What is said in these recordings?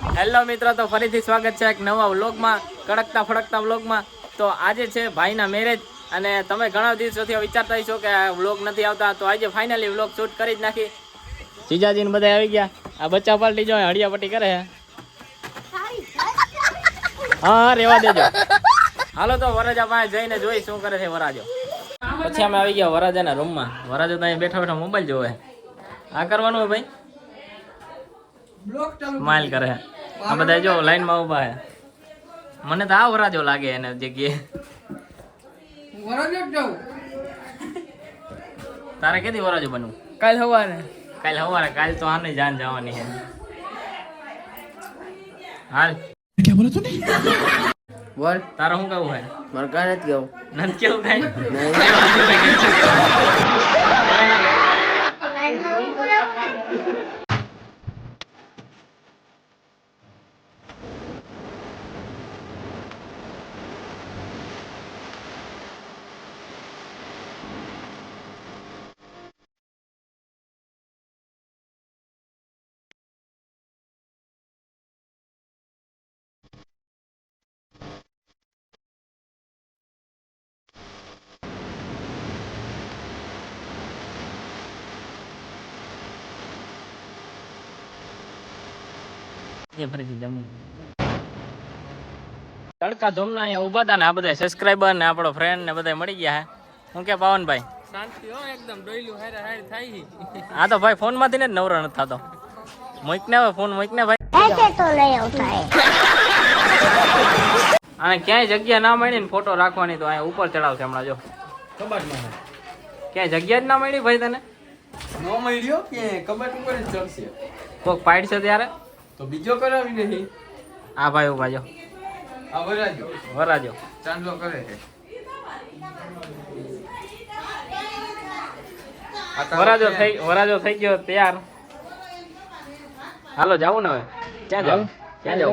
Hello મિત્રો, તો ફરીથી સ્વાગત છે એક નવા વ્લોગમાં, કડકતા ફડકતા વ્લોગમાં. તો આજે છે ભાઈના મેરેજ અને તમે ઘણા દિવસોથી વિચારતા હશો કે વ્લોગ નથી આવતા, તો આજે ફાઇનલી વ્લોગ શૂટ કરી જ નાખી. જીજાજીને બધા આવી ગયા. આ બચ્ચા પાર્ટી જો હળિયાપટ્ટી કરે છે. હા રેવા દેજો. હાલો તો વરાજા પાસે જઈને જોઈ શું કરે છે વરાજો. પછી અમે આવી ગયા વરાજાના રૂમમાં. વરાજો તો અહીંયા બેઠા બેઠા મોબાઈલ જોવે. આ કરવાનું હોય ભાઈ, સ્માઈલ કરે. આ બધા જો લાઈનમાં ઊભા છે. મને તો આ વરાજો લાગે એને જગ્યાએ. તારે કેદી વરાજો બનવું? કાલ સવારે. કાલ તો આને જાન જવાની છે. હાલ क्या बोला तूने? બોલ, તારે શું કેવું છે? मार का नहीं क्यों? નથી કેવું કાંઈ? ફરીથી જમવું. તડકા ધોમના અહીંયા ઉભા હતા ને આ બધા સબસ્ક્રાઈબર ને આપણો ફ્રેન્ડ ને બધા મળી ગયા હે. શું કે પાવનભાઈ? શાંતિ હો, એકદમ ડોયલું હારે હારે થાય. હા તો ભાઈ ફોન માંથી ને જ નવરો નથી થતો. મૂક ને હવે ફોન, મૂક ને ભાઈ. ऐसे तो नहीं होता है। અને ક્યાંય જગ્યા ના મળી ને ફોટો રાખવાની, તો અહીંયા ઉપર ચડાવશે હમણાં જો. કબાટમાં ક્યાંય જગ્યા જ ના મળી ભાઈ તને? નો મળ્યો કે કબાટ ઉપર જ ચડશે કોક પાડશે ત્યારે તો બીજો કરાવી નહીં. આ ભાઈ ઉભા જો. આ વરાજો વરાજો ચાંદલો કરે છે. વરાજો થઈ ગયો તૈયાર. હાલો જાવું ને હવે. ક્યાં જાવ? ક્યાં જાવ?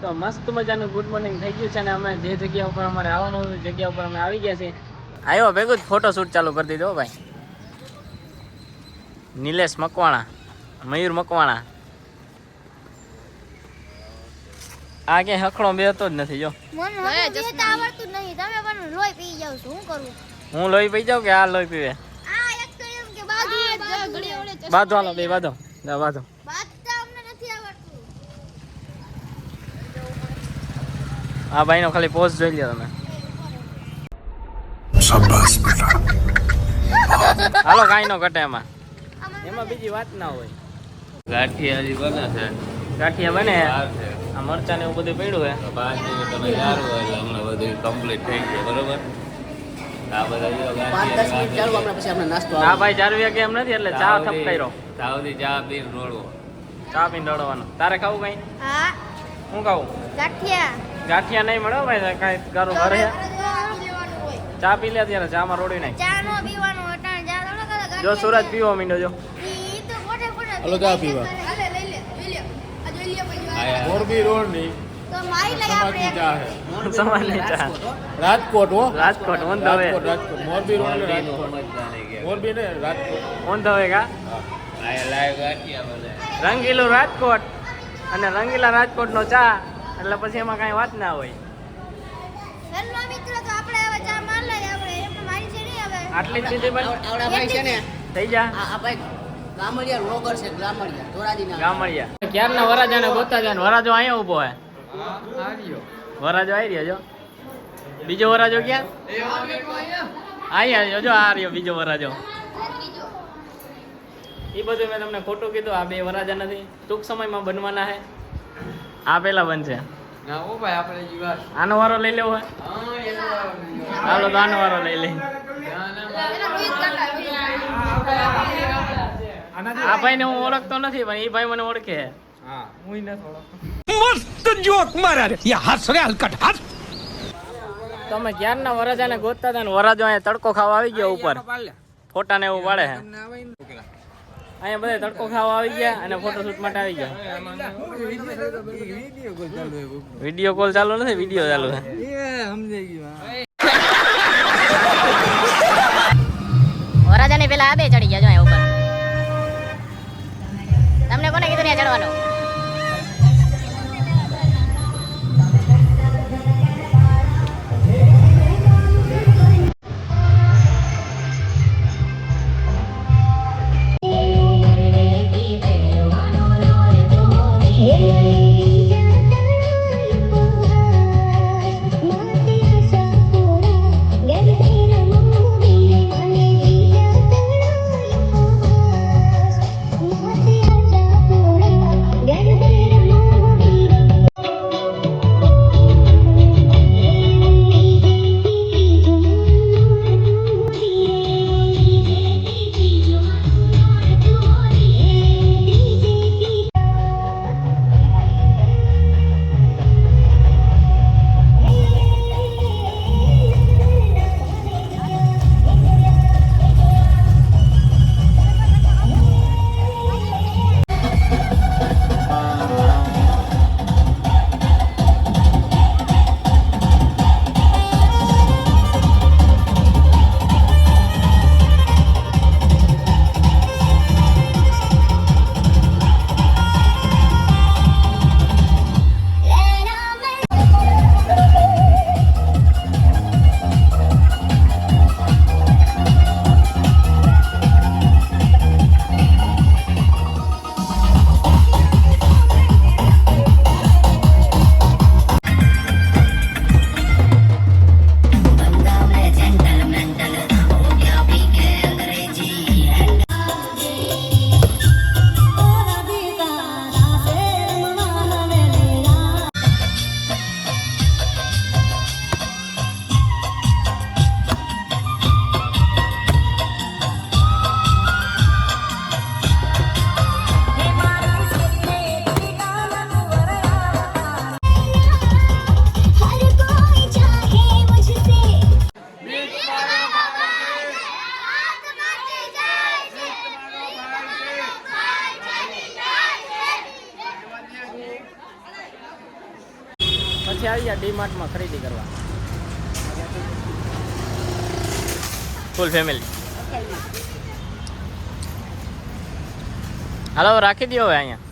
તો મસ્ત મજાનું ગુડ મોર્નિંગ થઈ ગયું છે ને અમે જે જગ્યા ઉપર અમારે આવવાનું હતું જગ્યા ઉપર અમે આવી ગયા છીએ. આવ્યો ભેગું જ ફોટો શૂટ ચાલુ કરી દીધો ભાઈ. નિલેશ મકવાણા, મયુર મકવાણા. આ કે હખડો બેહતો જ નથી જો. આવડતું નહીં તમે પણ લોહી પી જાવ છો શું કરું હું લોહી પી જાઉં કે આ લોહી પીવે? આ એક તો એમ કે બાજુ બાંધો હાલો બે બાંધો બાંધો. બાદતા અમને નથી આવડતું આ ભાઈનો ખાલી પોઝ જોઈ લ્યો તમે. હાલો કાંઈ નો ઘટે એમાં બીજી વાત ના હોય. ગાંઠિયા હજી બને છે. ગાંઠિયા બને બહાર છે. આ મરચાં ને એવું બધું પડ્યું હે. તો 5 મિનિટ તમે યાર હોય એટલે હમણાં બધું કમ્પ્લીટ થઈ ગયું બરોબર. આ બધા જો ગાંઠિયા આ ભાઈ 4 વાગે એમ નથી એટલે ચા થપકાઈ સાવધી ચા પીને રોડવો. ચા પીને દોડવાનું. તારે ખાવું કઈ? હા હું ખાવું? ગાંઠિયા ગાંઠિયા નહીં મળે ભાઈ કાંઈ ગારું ઘરે લેવાનું હોય ચા પી લે ત્યારે ચામાં રોડી નાખ. ચા નો પીવાનું અટાણ જા થોડો કદા જો સૂરજ પીવો મીંડો જો. ઈ તો મોટે મોટે હલો, ચા પીવા. હાલે લઈ લે આ જોઈ લે પછી આયા. મોરબી રોડ ની તો મારી લઈ સમાજની આપણે ચા હે. સમાજની ચા. રાજકોટ હો. રાજકોટ ઊંધો હવે રાજકોટ મોરબી રોડ ને મોરબીનું રાજકોટ. સમજતા નહીં કે. મોરબી ને રાજકોટ. ઊંધો હવે કા આયા લાઈવ ગાંઠિયા બધા. રંગીલું રાજકોટ અને રંગીલા રાજકોટનો ચા એટલે પછી એમાં કાંઈ વાત ના હોય. હેલો મિત્રો તો આપણે હવે ચા માર લઈએ આપણે એમ મારી છે નહીં હવે આટલી જ દીધી પણ આવડા ભાઈ છે ને થઈ જા આ ભાઈ ગામડિયા વ્લોગર છે ગામડિયા ધોરાજીના ગામડિયા. ક્યારના વરાજાને ગોતા જાય ને વરાજો અહીંયા ઊભો હે. આર્યો વરાજો આવી રહ્યો જો. બીજો વરાજો ક્યાં? અહીંયા જો આ રહ્યો બીજો વરાજો. એ બધું મેં તમને ખોટું કીધું. આ બે વરાજા નથી, ટૂંક સમયમાં બનવાના છે. આ પેલા બનશે. ના ઓ ભાઈ આપણે જીવાત આનો વારો લઈ લેવો હોય હાલો તો આનો વારો લઈ લઈ. આ ભાઈને હું ઓળખતો નથી પણ એ ભાઈ મને ઓળખે. હા હું નથી ઓળખતો. તમે ક્યારના વરાજાને ગોતતા હતા ને વરાજો અહીંયા તડકો ખાવા આવી ગયો ઉપર. ફોટા ને એવું પાડે છે. અહીંયા બધા તડકો ખાવા આવી ગયા અને ફોટોશૂટ માટે આવી ગયા. વિડીયો કોલ ચાલુ નથી, વિડીયો ચાલુ છે. વરાજાને પેલા આ બે ચડી ગયા જો અહીંયા ઉપર. તમને કોને કીધું ત્યાં ચડવાનું? પાછી આવી ગયા ડીમાર્ટમાં ખરીદી કરવા ફૂલ ફેમિલી. હાલો રાખી દો હવે અહીંયા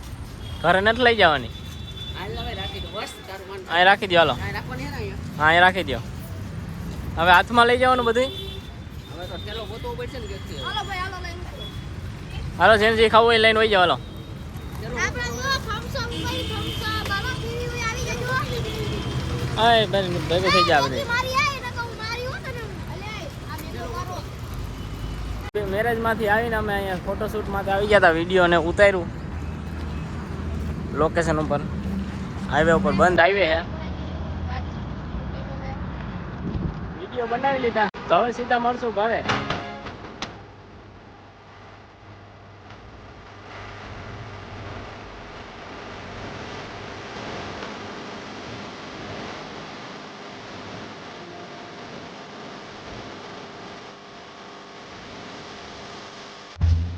ઘરે નથી લઈ જવાની. હાલ હવે રાખી દો બસ તારું મન અહીં રાખી દો. હાલો કાંઈ રાખવાની હે ને અહીંયા હા અહીં રાખી દો. હવે હાથમાં લઈ જવાનું બધું. હવે તો ઠેલો ગોતવો પડશે ને ક્યાંકથી. હાલો ભાઈ હાલો લઈને હાલો જેને જે ખાવું હોય લઈને વહી જાઓ. હાલો આપણે જો થમ્સઅપ ભાઈ થમ્સઅપ બાબા પીવી હોય આવી જજો હા બેન ભેગું થઈ જાય બધું. મારી આય ને કહું મારી હો તને અલે આ મેકો કરો મેરેજમાંથી આવીને અમે અહીંયા ફોટોશૂટ માટે આવી ગયા હતા. વિડીયો ને ઉતાર્યું લોકેશન ઉપર હાઈવે ઉપર બંધ હાઈવે છે. વિડીયો બનાવી લીધા તો હવે સીધા મળશું ઘરે.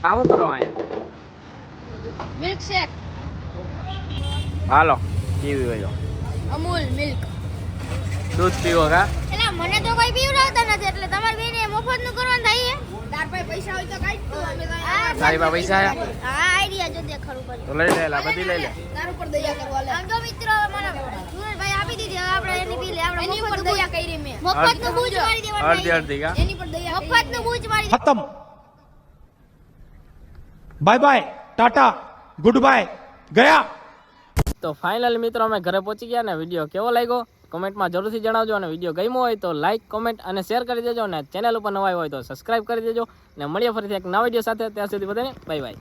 આવું કરો અહીંયા મિલ્ક શેક હાલો પીવી હોય તો અમૂલ મિલ્ક દૂધ પીવો કા. એલા મને તો કોઈ પીવડાવતા નથી એટલે તમારી બેને મફત નું કરવાનું થાય છે. તાર પાસે પૈસા હોય તો કાઢ તું અમે તારી પાસે પૈસા છે હા આઈડિયા જો દે ખરું કરી તો લઈ લે લા બધી લઈ લે. તાર ઉપર દયા કરવા લે આમ તો મિત્રો મને સુરેશભાઈ આપી દીધી હવે આપણે એની પી લે આપણે એની ઉપર દયા કરી મેં મફત નું બૂચ મારી દેવાનું અડધી અડધી કા. એની પર દયા મફત નું બૂચ મારી खत्म bye bye tata goodbye गया. તો ફાઇનલી મિત્રો અમે ઘરે પહોંચી ગયા ને વિડીયો કેવો લાગ્યો કમેન્ટમાં જરૂરથી જણાવજો. અને વિડીયો ગમ્યો હોય તો લાઇક કોમેન્ટ અને શેર કરી દેજો. અને ચેનલ ઉપર નવા હોય તો સબસ્ક્રાઇબ કરી દેજો. ને મળીએ ફરીથી એક નવા વિડીયો સાથે. ત્યાં સુધી બધાને બાય બાય.